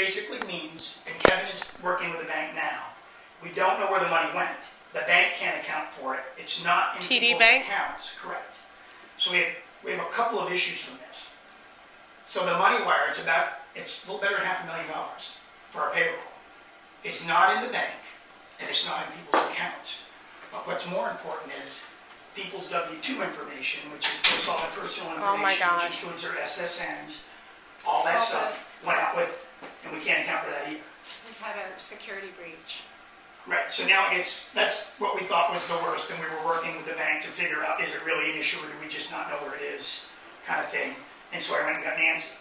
basically means, and Kevin is working with the bank now, we don't know where the money went. The bank can't account for it. It's not in TD people's Bank? accounts. Correct. So we have a couple of issues from this. So the money wire, it's a little better than $500,000 for our payroll. It's not in the bank, and it's not in people's accounts. But what's more important is people's W-2 information, which is all the personal Oh my information, God. which includes their SSNs, all that stuff went out with it, and we can't account for that either. We've had a security breach. Right, so now that's what we thought was the worst, and we were working with the bank to figure out, is it really an issue, or do we just not know where it is, kind of thing. And so I went and got Nancy.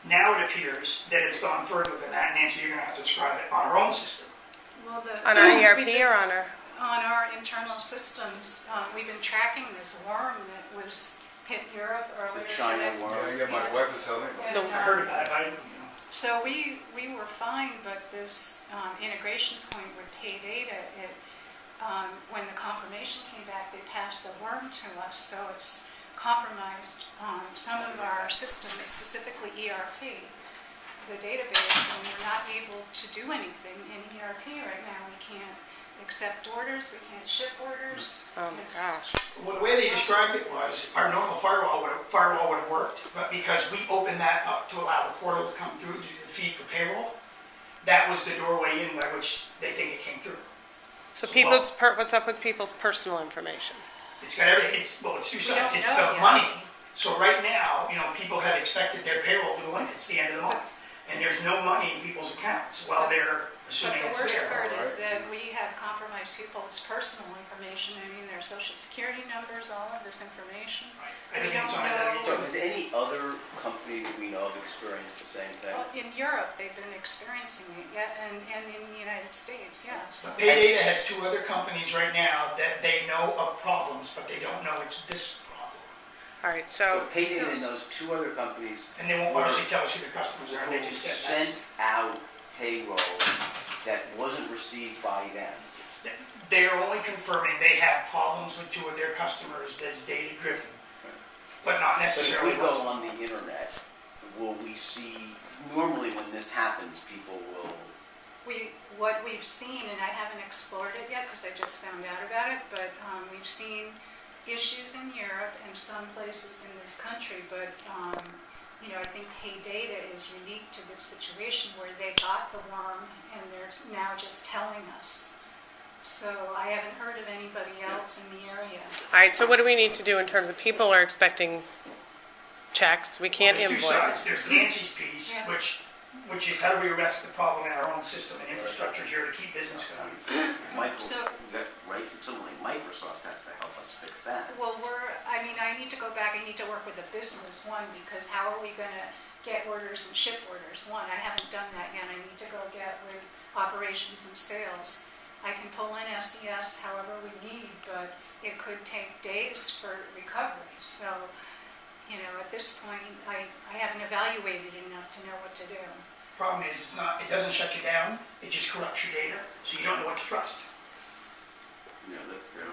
Now it appears that it's gone further than that. Nancy, you're going to have to describe it on our own system. Well, On our ERP or on our? On our internal systems, we've been tracking this worm that was hit Europe earlier The China today. worm. Yeah, my wife was telling me about And, I heard about it, So we were fine, but this integration point with pay data, when the confirmation came back, they passed the worm to us, so it's compromised some of our systems, specifically ERP, the database, and we're not able to do anything in ERP right now. We can't accept orders, we can't ship orders. Oh my gosh. Well, the way they described it was our normal firewall would have worked, but because we opened that up to allow the portal to come through to do the feed for payroll, that was the doorway in by which they think it came through. So what's up with people's personal information? It's got everything. It's two We sides. don't It's know the yet. money. So right now, people had expected their payroll to go in. It's the end of the month, and there's no money in people's accounts. Well, they're assuming But it's the worst there. part is that we have compromised people's personal information. I mean, their social security numbers, all of this information. Right. We Everything's don't on know. So W2. has any other company that we know of experienced the same thing? Well, in Europe, they've been experiencing it, and in the United States, yes. But Pay Data has two other companies right now that they know of problems, but they don't know it's this problem. All right, So so Paydata and those two other companies And they won't obviously tell us who the customers are. They who just said sent out payroll that wasn't received by them. they are only confirming they have problems with two of their customers that's data driven, but not But if necessarily. we go on the internet, will we see, normally when this happens, people will, What we've seen, and I haven't explored it yet because I just found out about it, but we've seen issues in Europe and some places in this country, but I think Pay Data is unique to this situation where they got the worm and they're now just telling us. So I haven't heard of anybody else in the area. all right, so what do we need to do in terms of people are expecting checks? We can't There's two invoice. sides. There's Nancy's piece, Yeah. which is how do we arrest the problem in our own system and infrastructure here to keep business going. someone like Microsoft has to help us fix that. Well, I need to go back, I need to work with the business, one, because how are we going to get orders and ship orders? One, I haven't done that yet. I need to go get with operations and sales. I can pull in SES however we need, but it could take days for recovery. So, at this point, I haven't evaluated enough to know what to do. Problem is, it doesn't shut you down, it just corrupts your data, so you don't know what to trust. Yeah, that's true.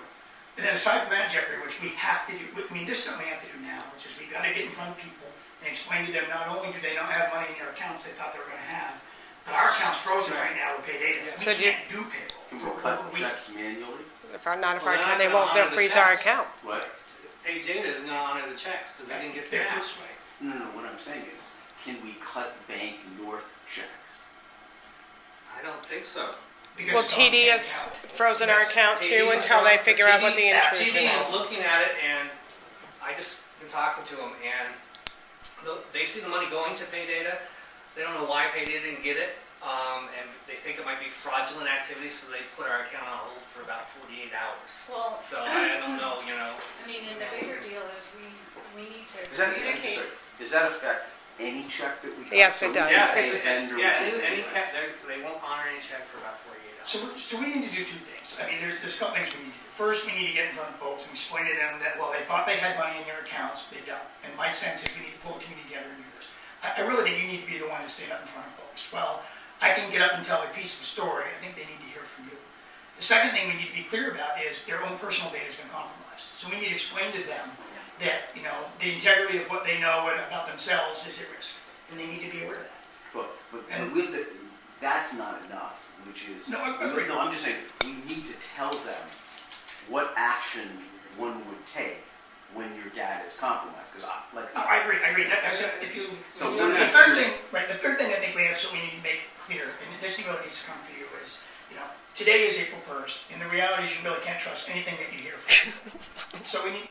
And then aside from that, Jeffrey, which we have to do, this is something we have to do now, which is we got to get in front of people and explain to them not only do they not have money in their accounts they thought they were going to have, but our account's frozen right now with Pay Data. So We can't do payroll. Can for we cut over a week. checks manually? If our Well, account, they they're won't, not they'll gonna freeze honor our the account. What? Pay Data is going to honor the checks because they didn't get the They're cash. right. No, what I'm saying is, can we cut Bank North checks? I don't think so. Because Well, it's on the TD same has account. frozen our Yes. account too TD until they figure out what the TD intrusion is is. looking at it, and I just been talking to them, and they see the money going to Pay Data. They don't know why Pay Data didn't get it, and they think it might be fraudulent activity, so they put our account on hold for about 48 hours. Well, So I don't know, and the bigger deal is we need to Does that, communicate. does that affect any check that we cut? Yes, it does. Yeah, Any vendor, any check, they won't honor any check for about 48 hours. So we need to do two things. There's a couple things we need to do. First, we need to get in front of folks and explain to them that, well, they thought they had money in their accounts, they don't. And my sense is we need to pull the community together and do this. I really think you need to be the one to stand up in front of folks. Well, I can get up and tell a piece of a story. I think they need to hear from you. The second thing we need to be clear about is their own personal data has been compromised. So we need to explain to them that, the integrity of what they know about themselves is at risk. And they need to be aware of that. But And- with the, that's not enough, which is. No, I agree. No, I'm just saying, we need to tell them what action one would take when your data is compromised, because I agree. If you, So the what the is- third thing, right, the third thing I think we absolutely need to make clear, and this really needs to come for you, is, today is April 1st, and the reality is you really can't trust anything that you hear from people. So we need,